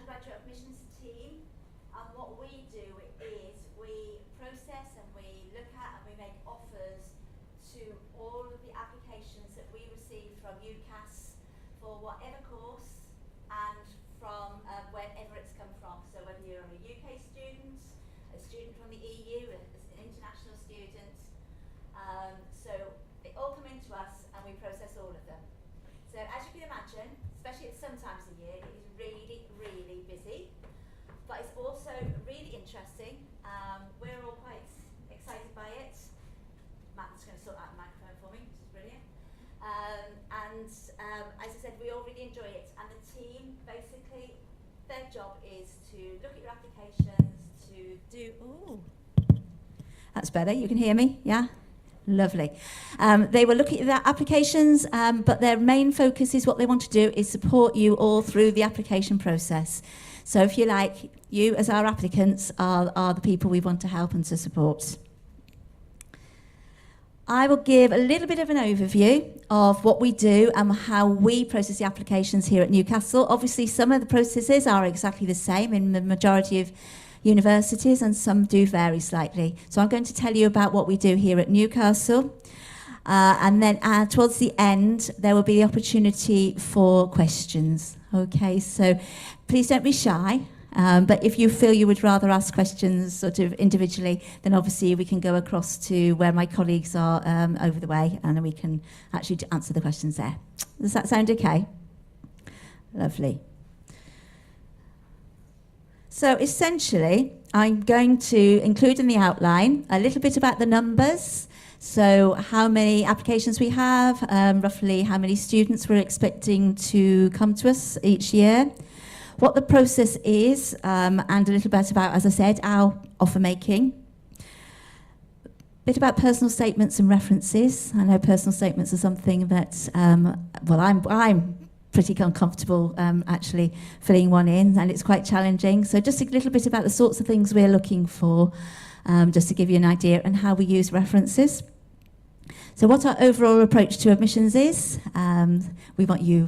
undergraduate admissions team, and what we do is we process and we look at and we make offers to all of the applications that we receive from UCAS for whatever course and from wherever it's come from. So whether you're a UK student, a student from the EU, an international student, so they all come into us and we process all of them. So as you can imagine, especially at some times of year, it is really, really busy, but it's also really interesting. We're all quite excited by it. Matt's going to sort out the microphone for me, which is brilliant. As I said, we all really enjoy it, and the team, basically, their job is to look at your applications, to do... Ooh. That's better, you can hear me, yeah? Lovely. They will look at their applications, but their main focus is what they want to do is support you all through the application process. So if you like, you as our applicants are the people we want to help and to support. I will give a little bit of an overview of what we do and how we process the applications here at Newcastle. Obviously, some of the processes are exactly the same in the majority of universities, and some do vary slightly. So I'm going to tell you about what we do here at Newcastle, and then towards the end there will be the opportunity for questions. Okay, so please don't be shy, but if you feel you would rather ask questions sort of individually, then obviously we can go across to where my colleagues are over the way, and then we can actually answer the questions there. Does that sound okay? Lovely. So essentially, I'm going to include in the outline a little bit about the numbers. So how many applications we have, roughly how many students we're expecting to come to us each year, what the process is, and a little bit about, as I said, our offer making. A bit about personal statements and references. I know personal statements are something that, well, I'm pretty uncomfortable actually filling one in, and it's quite challenging. So just a little bit about the sorts of things we're looking for, just to give you an idea, and how we use references. So what our overall approach to admissions is, we want you,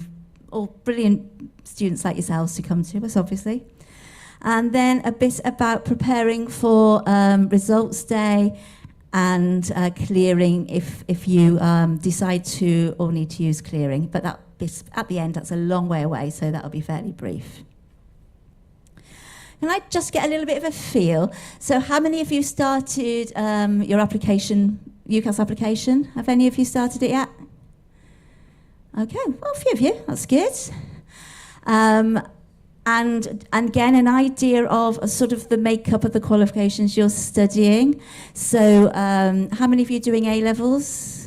all brilliant students like yourselves, to come to us, obviously. And then a bit about preparing for results day and clearing if you decide to or need to use clearing. But that at the end, that's a long way away, so that'll be fairly brief. Can I just get a little bit of a feel? So how many of you started your application, UCAS application? Have any of you started it yet? Okay, well, a few of you, that's good. And again, an idea of sort of the makeup of the qualifications you're studying. So how many of you are doing A-levels?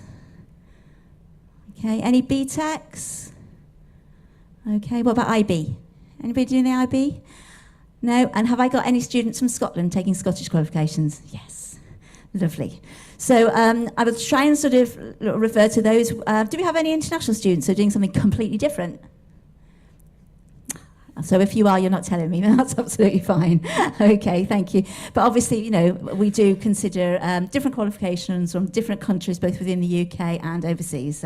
Okay, any BTECs? Okay, what about IB? Anybody doing the IB? No? And have I got any students from Scotland taking Scottish qualifications? Yes. Lovely. So I will try and sort of refer to those. Do we have any international students who are doing something completely different? So if you are, you're not telling me, that's absolutely fine. Okay, thank you. But obviously, you know, we do consider different qualifications from different countries, both within the UK and overseas.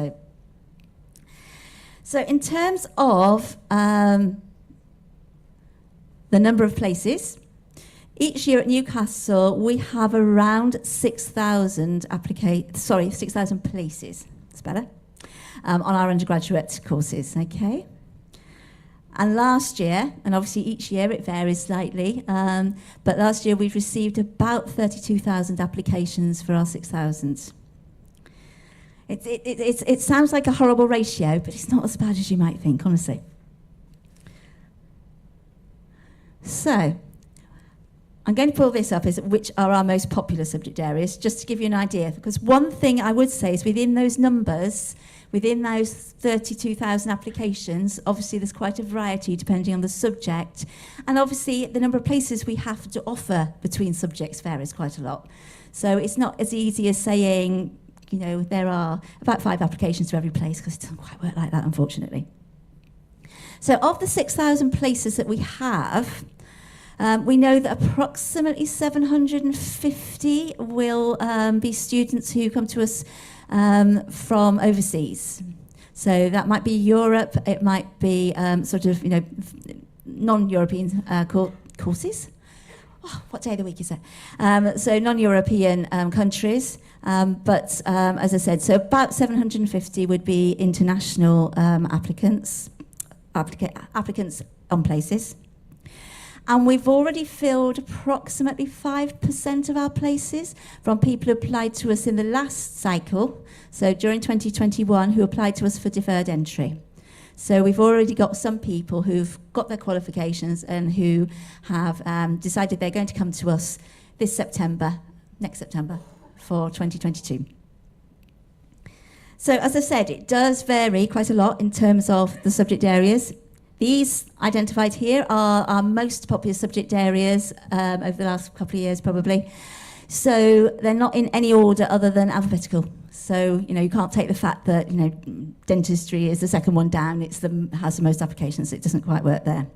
So in terms of the number of places, each year at Newcastle, we have around 6,000 places, it's better, on our undergraduate courses, okay? And last year, and obviously each year it varies slightly, but last year we've received about 32,000 applications for our 6,000. It sounds like a horrible ratio, but it's not as bad as you might think, honestly. So, I'm going to pull this up, which are our most popular subject areas, just to give you an idea. Because one thing I would say is within those numbers, within those 32,000 applications, obviously there's quite a variety depending on the subject. And obviously the number of places we have to offer between subjects varies quite a lot. So it's not as easy as saying, you know, there are about 5 applications to every place, because it doesn't quite work like that, unfortunately. So of the 6,000 places that we have, we know that approximately 750 will be students who come to us from overseas. So that might be Europe, it might be sort of, you know, non-European courses. Oh, what day of the week is it? So non-European countries. But as I said, so about 750 would be international applicants on places. And we've already filled approximately 5% of our places from people who applied to us in the last cycle, so during 2021, who applied to us for deferred entry. So we've already got some people who've got their qualifications and who have decided they're going to come to us this September, next September, for 2022. So as I said, it does vary quite a lot in terms of the subject areas. These identified here are our most popular subject areas over the last couple of years, probably. So they're not in any order other than alphabetical. So, you can't take the fact that, dentistry is the second one down, has the most applications, it doesn't quite work there.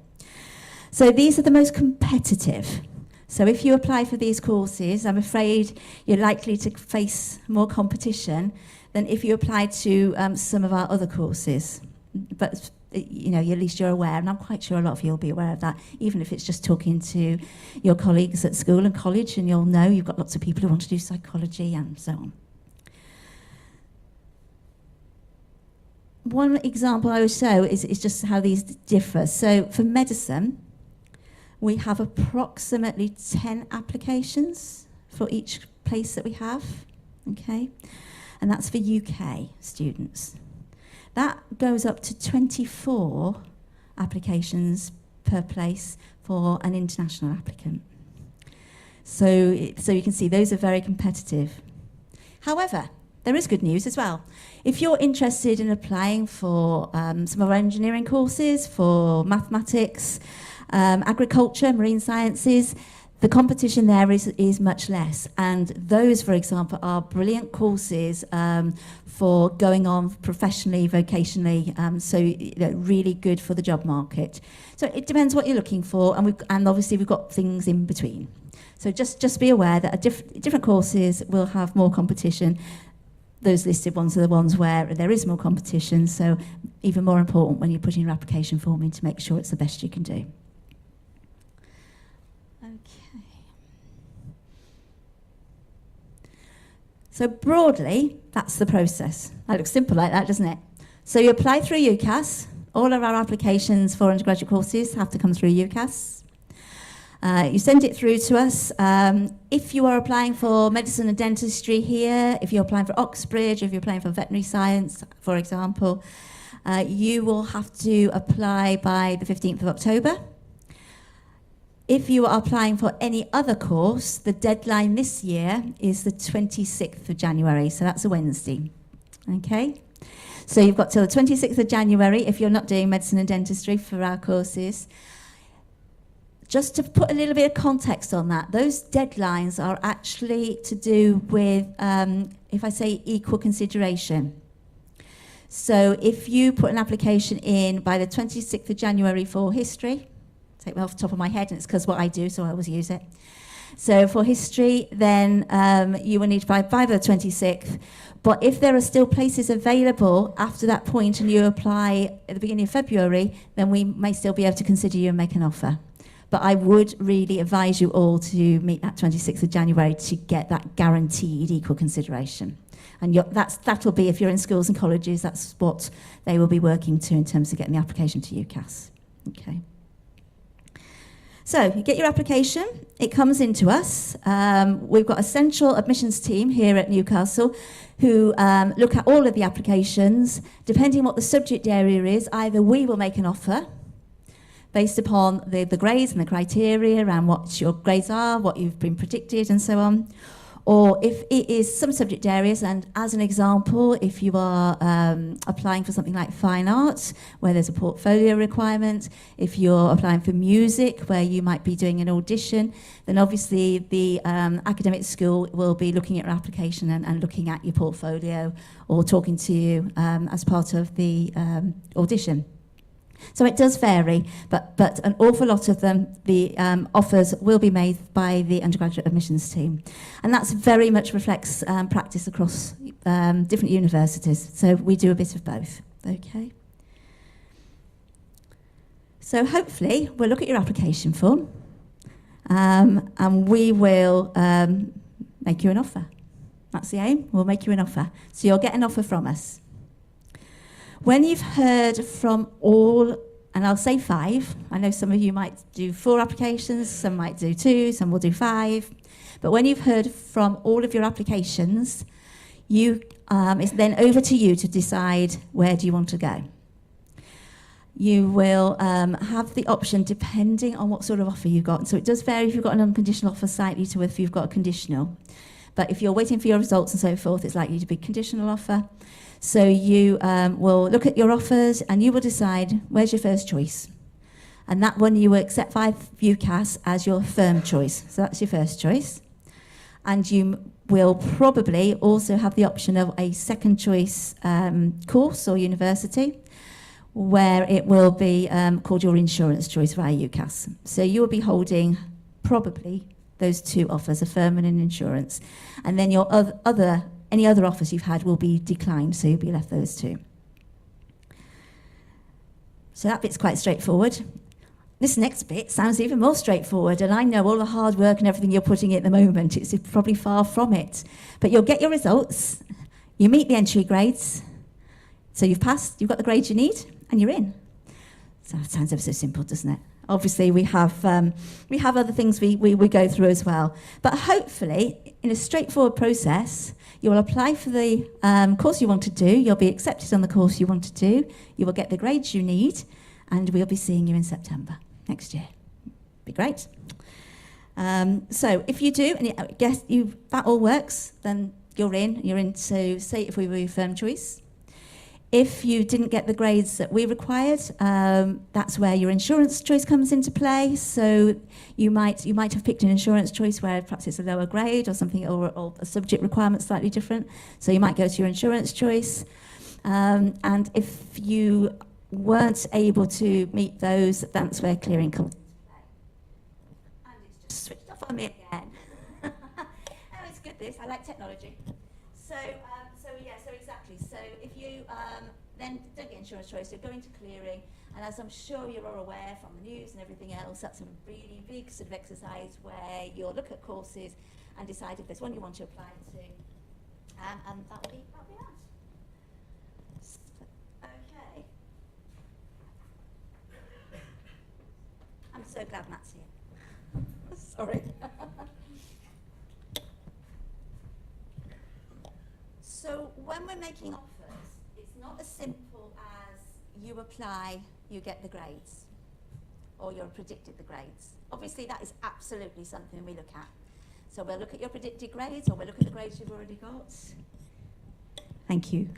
So these are the most competitive. So if you apply for these courses, I'm afraid you're likely to face more competition than if you apply to some of our other courses. But at least you're aware, and I'm quite sure a lot of you will be aware of that, even if it's just talking to your colleagues at school and college, and you'll know you've got lots of people who want to do psychology and so on. One example I would show is just how these differ. So for medicine, we have approximately 10 applications for each place that we have, okay? And that's for UK students. That goes up to 24 applications per place for an international applicant. So you can see those are very competitive. However, there is good news as well. If you're interested in applying for some of our engineering courses, for mathematics, agriculture, marine sciences, the competition there is much less. And those, for example, are brilliant courses for going on professionally, vocationally, so really good for the job market. So it depends what you're looking for, and obviously we've got things in between. So just be aware that different courses will have more competition. Those listed ones are the ones where there is more competition, so even more important when you're putting your application form in to make sure it's the best you can do. Okay. So broadly, that's the process. That looks simple like that, doesn't it? So you apply through UCAS. All of our applications for undergraduate courses have to come through UCAS. You send it through to us. If you are applying for medicine and dentistry here, if you're applying for Oxbridge, if you're applying for veterinary science, for example, you will have to apply by the 15th of October. If you are applying for any other course, the deadline this year is the 26th of January, so that's a Wednesday. Okay? So you've got till the 26th of January if you're not doing medicine and dentistry for our courses. Just to put a little bit of context on that, those deadlines are actually to do with, if I say equal consideration. So if you put an application in by the 26th of January for history, take me off the top of my head, and it's because what I do, so I always use it. So for history, then you will need to apply by the 26th. But if there are still places available after that point and you apply at the beginning of February, then we may still be able to consider you and make an offer. But I would really advise you all to meet that 26th of January to get that guaranteed equal consideration. And that'll be, if you're in schools and colleges, that's what they will be working to in terms of getting the application to UCAS. Okay. So you get your application, it comes into us. We've got a central admissions team here at Newcastle who look at all of the applications. Depending on what the subject area is, either we will make an offer based upon the grades and the criteria and what your grades are, what you've been predicted and so on. Or if it is some subject areas, and as an example, if you are applying for something like fine arts, where there's a portfolio requirement, if you're applying for music, where you might be doing an audition, then obviously the academic school will be looking at your application and looking at your portfolio or talking to you as part of the audition. So it does vary, but an awful lot of them, the offers will be made by the undergraduate admissions team. And that very much reflects practice across different universities. So we do a bit of both, okay? So hopefully we'll look at your application form and we will make you an offer. That's the aim, we'll make you an offer. So you'll get an offer from us. When you've heard from all, and I'll say 5, I know some of you might do 4 applications, some might do 2, some will do 5, but when you've heard from all of your applications, it's then over to you to decide where do you want to go. You will have the option depending on what sort of offer you've got. So it does vary if you've got an unconditional offer slightly to if you've got a conditional. But if you're waiting for your results and so forth, it's likely to be conditional offer. So you will look at your offers and you will decide where's your first choice. And that one you will accept by UCAS as your firm choice. So that's your first choice. And you will probably also have the option of a second choice course or university, where it will be called your insurance choice via UCAS. So you will be holding probably those 2 offers, a firm and an insurance. And then your any other offers you've had will be declined, so you'll be left those 2. So that bit's quite straightforward. This next bit sounds even more straightforward, and I know all the hard work and everything you're putting in at the moment, it's probably far from it. But you'll get your results, you meet the entry grades, so you've passed, you've got the grades you need, and you're in. So that sounds ever so simple, doesn't it? Obviously, we have other things we go through as well. But hopefully, in a straightforward process, you will apply for the course you want to do, you'll be accepted on the course you want to do, you will get the grades you need, and we'll be seeing you in September next year. Be great. So if you do, and that all works, then you're in. So say if we were your firm choice. If you didn't get the grades that we required, that's where your insurance choice comes into play. So you might have picked an insurance choice where perhaps it's a lower grade or something, or a subject requirement slightly different. So you might go to your insurance choice. And if you weren't able to meet those, that's where clearing comes into play. And it's just switched off on me again. Oh, it's good this. I like technology. So exactly. So if you then don't get insurance choice, you're going to clearing, and as I'm sure you're all aware from the news and everything else, that's a really big sort of exercise where you'll look at courses and decide if there's one you want to apply to, and that'll be that. Okay. I'm so glad Matt's here. Sorry. So when we're making offers, it's not as simple as you apply, you get the grades, or you're predicted the grades. Obviously, that is absolutely something we look at. So we'll look at your predicted grades, or we'll look at the grades you've already got. Thank you.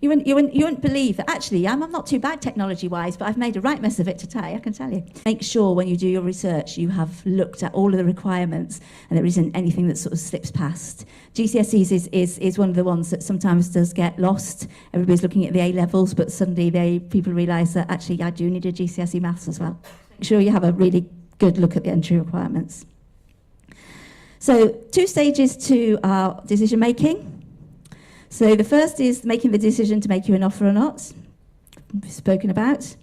You wouldn't believe that actually I'm not too bad technology-wise, but I've made a right mess of it today, I can tell you. Make sure when you do your research you have looked at all of the requirements and there isn't anything that sort of slips past. GCSEs is one of the ones that sometimes does get lost. Everybody's looking at the A-levels, but suddenly people realise that actually I do need a GCSE maths as well. Make sure you have a really good look at the entry requirements. So 2 stages to our decision making. So the first is making the decision to make you an offer or not, we've spoken about.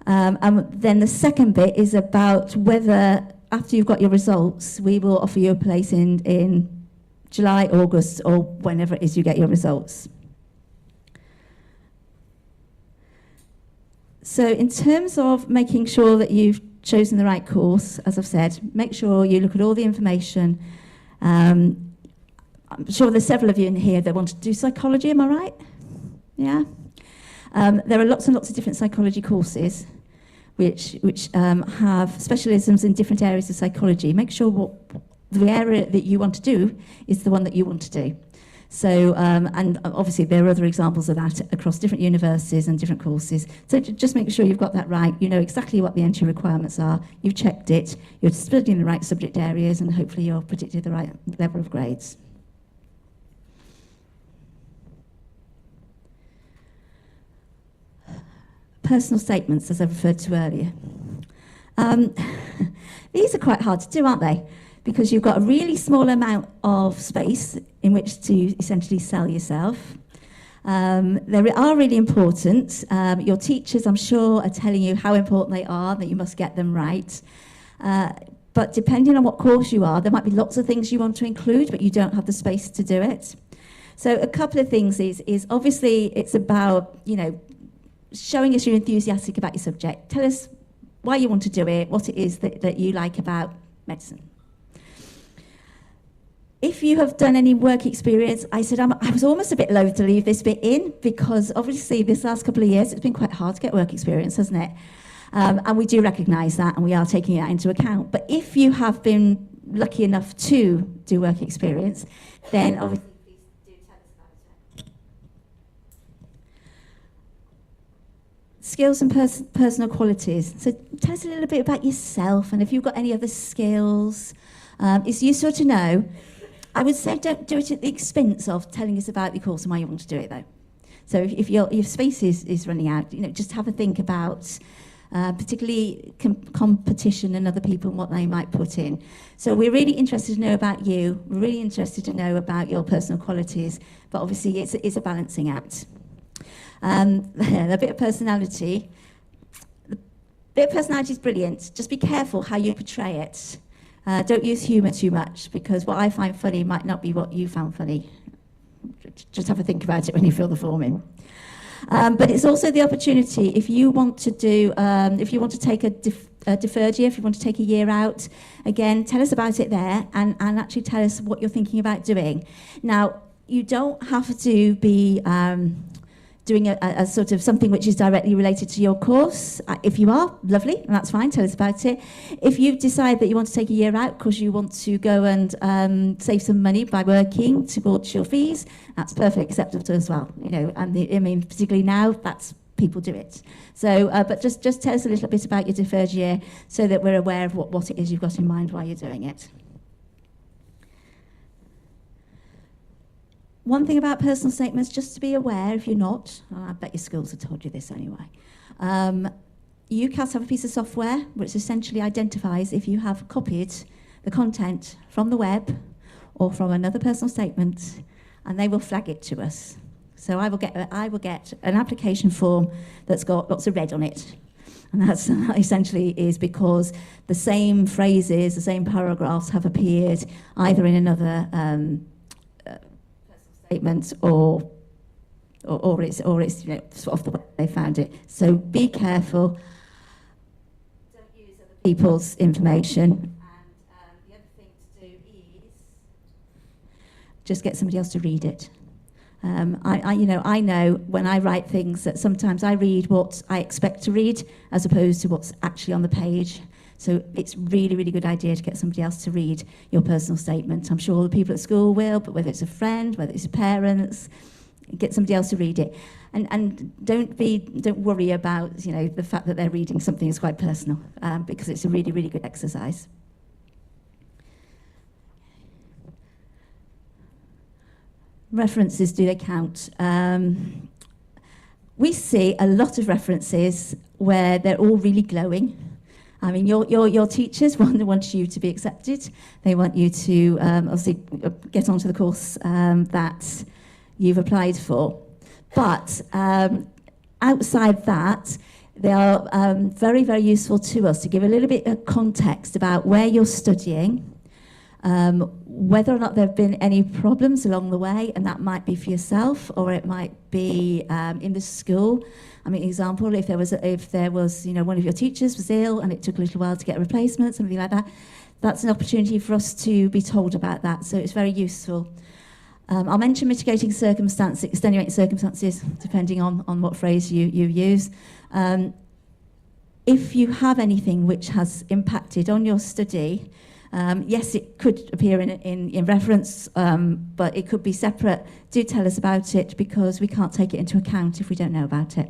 And then the second bit is about whether, after you've got your results, we will offer you a place in July, August, or whenever it is you get your results. So in terms of making sure that you've chosen the right course, as I've said, make sure you look at all the information. I'm sure there's several of you in here that want to do psychology, am I right? Yeah? There are lots and lots of different psychology courses which have specialisms in different areas of psychology. Make sure the area that you want to do is the one that you want to do. So, and obviously there are other examples of that across different universities and different courses. So just make sure you've got that right. You know exactly what the entry requirements are. You've checked it. You're studying the right subject areas, and hopefully you're predicted the right level of grades. Personal statements, as I referred to earlier. These are quite hard to do, aren't they? Because you've got a really small amount of space in which to essentially sell yourself. They are really important. Your teachers, I'm sure, are telling you how important they are, that you must get them right. But depending on what course you are, there might be lots of things you want to include, but you don't have the space to do it. So a couple of things is obviously it's about, showing us you're enthusiastic about your subject. Tell us why you want to do it, what it is that you like about medicine. If you have done any work experience, I was almost a bit loath to leave this bit in because obviously this last couple of years it's been quite hard to get work experience, hasn't it? And we do recognise that and we are taking that into account. But if you have been lucky enough to do work experience, then obviously please do tell us about it. Skills and personal qualities. So tell us a little bit about yourself and if you've got any other skills. It's useful to know. I would say don't do it at the expense of telling us about your course and why you want to do it, though. So if your space is running out, just have a think about particularly competition and other people and what they might put in. So we're really interested to know about you. We're really interested to know about your personal qualities, but obviously it's a balancing act. A bit of personality. The bit of personality is brilliant. Just be careful how you portray it. Don't use humour too much because what I find funny might not be what you found funny. Just have a think about it when you fill the form in. But it's also the opportunity if you want to do, if you want to take a deferred year, if you want to take a year out, again, tell us about it there and actually tell us what you're thinking about doing. Now, you don't have to be doing a sort of something which is directly related to your course. If you are, lovely, that's fine, tell us about it. If you decide that you want to take a year out because you want to go and save some money by working towards your fees, that's perfectly acceptable as well. And particularly now, that's people do it. So, but just tell us a little bit about your deferred year so that we're aware of what it is you've got in mind while you're doing it. One thing about personal statements, just to be aware, if you're not, I bet your schools have told you this anyway. UCAS have a piece of software which essentially identifies if you have copied the content from the web or from another personal statement, and they will flag it to us. So I will get an application form that's got lots of red on it. And that's essentially is because the same phrases, the same paragraphs have appeared either in another statement or it's off the web they found it. So be careful. Don't use other people's information. And the other thing to do is just get somebody else to read it. I know when I write things that sometimes I read what I expect to read as opposed to what's actually on the page. So it's really, really good idea to get somebody else to read your personal statement. I'm sure the people at school will, but whether it's a friend, whether it's your parents, get somebody else to read it. And don't worry about the fact that they're reading something that's quite personal, because it's a really, really good exercise. References, do they count? We see a lot of references where they're all really glowing. I mean, your teachers want you to be accepted. They want you to obviously get onto the course that you've applied for. But outside that, they are very, very useful to us to give a little bit of context about where you're studying, whether or not there have been any problems along the way, and that might be for yourself or it might be in the school. I mean, example, if there was one of your teachers was ill and it took a little while to get a replacement, something like that, that's an opportunity for us to be told about that. So it's very useful. I'll mention mitigating circumstances, extenuating circumstances, depending on what phrase you use. If you have anything which has impacted on your study, yes, it could appear in reference, but it could be separate. Do tell us about it because we can't take it into account if we don't know about it.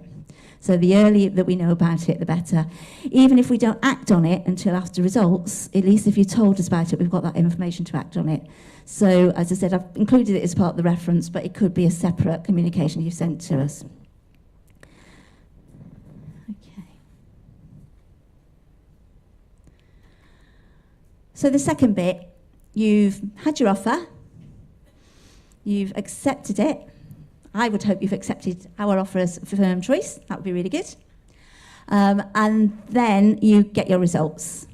So the earlier that we know about it, the better. Even if we don't act on it until after results, at least if you told us about it, we've got that information to act on it. So, as I said, I've included it as part of the reference, but it could be a separate communication you sent to us. Okay. So the second bit, you've had your offer, you've accepted it, I would hope you've accepted our offer as firm choice. That would be really good. And then you get your results.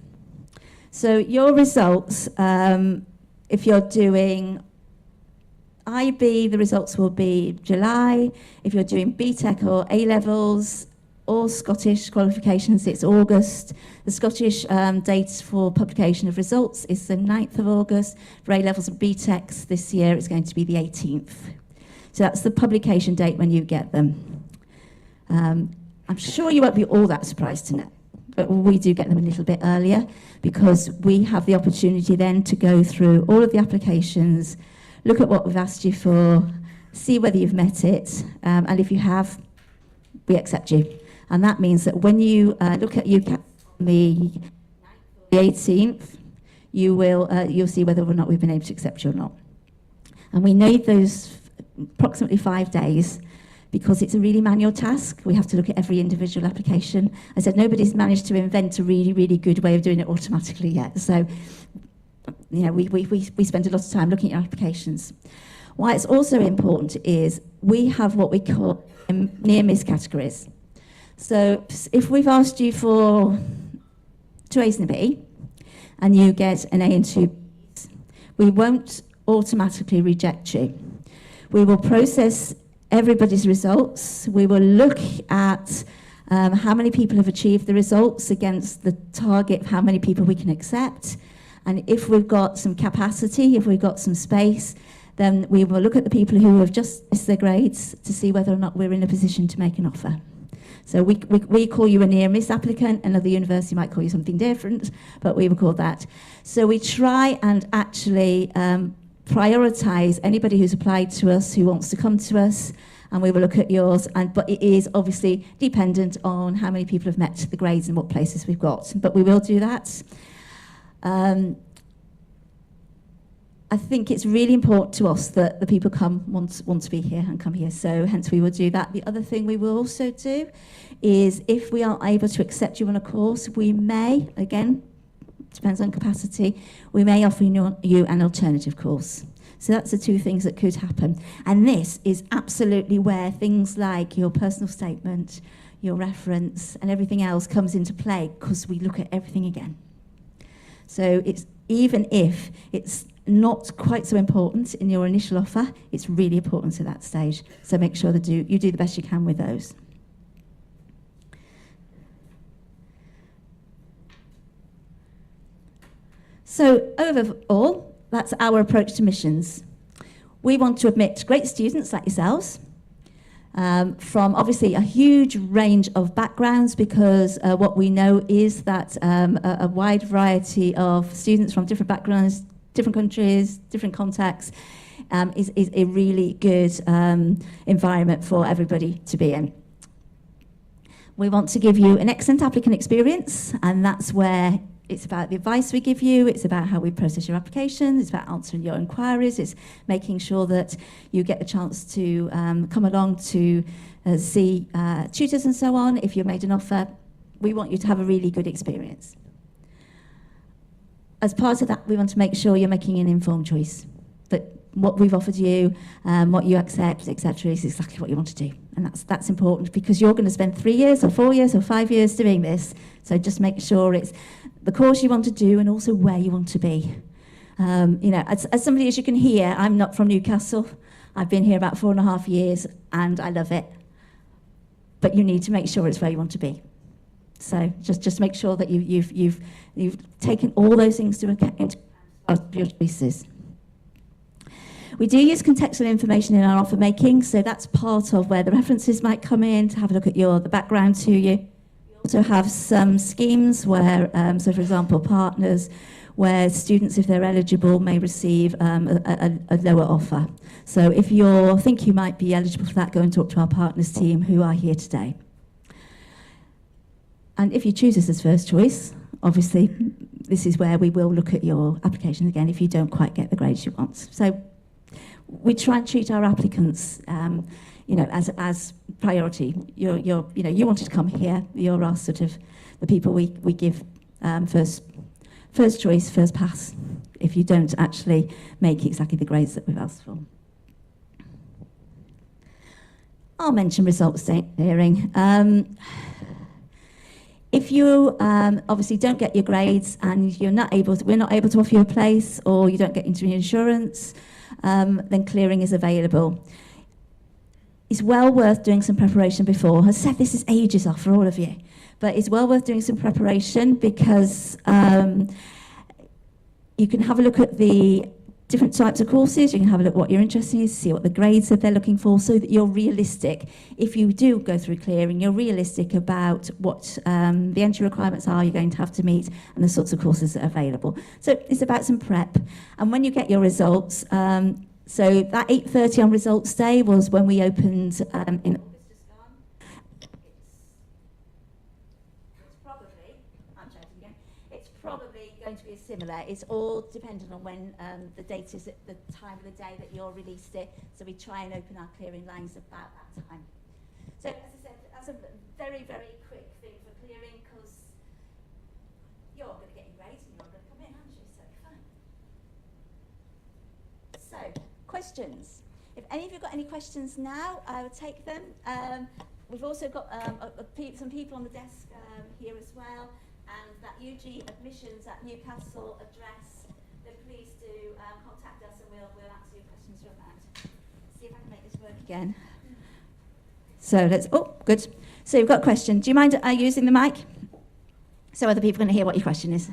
So your results, if you're doing IB, the results will be July. If you're doing BTEC or A-levels or Scottish qualifications, it's August. The Scottish date for publication of results is the 9th of August. For A-levels and BTECs this year, it's going to be the 18th. So that's the publication date when you get them. I'm sure you won't be all that surprised to know, but we do get them a little bit earlier because we have the opportunity then to go through all of the applications, look at what we've asked you for, see whether you've met it, and if you have, we accept you. And that means that when you look at UCAS on the 18th, you'll see whether or not we've been able to accept you or not. And we need those approximately 5 days because it's a really manual task. We have to look at every individual application. I said nobody's managed to invent a really, really good way of doing it automatically yet. So, you know, we spend a lot of time looking at applications. Why it's also important is we have what we call near-miss categories. So if we've asked you for 2 A's and a B, and you get an A and 2 B's, we won't automatically reject you. We will process everybody's results. We will look at how many people have achieved the results against the target of how many people we can accept. And if we've got some capacity, if we've got some space, then we will look at the people who have just missed their grades to see whether or not we're in a position to make an offer. So we call you a near-miss applicant. Another university might call you something different, but we will call that. So we try and actually prioritise anybody who's applied to us, who wants to come to us, and we will look at yours. But it is obviously dependent on how many people have met the grades and what places we've got. But we will do that. I think it's really important to us that the people want to be here and come here, so hence we will do that. The other thing we will also do is if we aren't able to accept you on a course, we may, again, depends on capacity, we may offer you an alternative course. So that's the 2 things that could happen. And this is absolutely where things like your personal statement, your reference, and everything else comes into play, because we look at everything again. So it's even if it's not quite so important in your initial offer, it's really important at that stage. So make sure that you do the best you can with those. So overall, that's our approach to missions. We want to admit great students like yourselves from obviously a huge range of backgrounds, because what we know is that a wide variety of students from different backgrounds, different countries, different contexts, is a really good environment for everybody to be in. We want to give you an excellent applicant experience, and that's where it's about the advice we give you, it's about how we process your application, it's about answering your inquiries, it's making sure that you get the chance to come along to see tutors and so on. If you're made an offer, we want you to have a really good experience. As part of that, we want to make sure you're making an informed choice, that what we've offered you, what you accept, etc., is exactly what you want to do. And that's important, because you're going to spend 3 years or 4 years or 5 years doing this. So just make sure it's the course you want to do and also where you want to be. You know, as somebody, as you can hear, I'm not from Newcastle. I've been here about 4.5 years and I love it. But you need to make sure it's where you want to be. So just make sure that you've taken all those things into account of your choices. We do use contextual information in our offer making, so that's part of where the references might come in to have a look at the background to you. We also have some schemes where, so for example, partners, where students, if they're eligible, may receive a lower offer. So if you think you might be eligible for that, go and talk to our partners team who are here today. And if you choose us as first choice, obviously, this is where we will look at your application again if you don't quite get the grades you want. So we try and treat our applicants, you know, as priority. You know, you wanted to come here. You're our sort of the people we give first choice, first pass. If you don't actually make exactly the grades that we've asked for. I'll mention results clearing. If you obviously don't get your grades and we're not able to offer you a place, or you don't get into insurance, then clearing is available. It's well worth doing some preparation before. As I said, this is ages off for all of you, but it's well worth doing some preparation because you can have a look at the different types of courses, you can have a look at what you're interested in, see what the grades that they're looking for, so that you're realistic. If you do go through clearing, you're realistic about what the entry requirements are you're going to have to meet and the sorts of courses that are available. So it's about some prep. And when you get your results, so that 8:30 on results day was when we opened in August just gone. It's probably going to be similar. It's all dependent on when the date is at the time of the day that you're released it. So we try and open our clearing lines about that time. So as I said, that's a very, very quick thing for clearing, because you're going to get your grades and you're going to come in, aren't you? So fine. So, questions. If any of you got any questions now, I will take them. We've also got some people on the desk here as well. And that UG admissions at Newcastle address, then please do contact us and we'll answer your questions from that. See if I can make this work again. So let's, oh, good. So you've got a question. Do you mind using the mic? So other people are going to hear what your question is.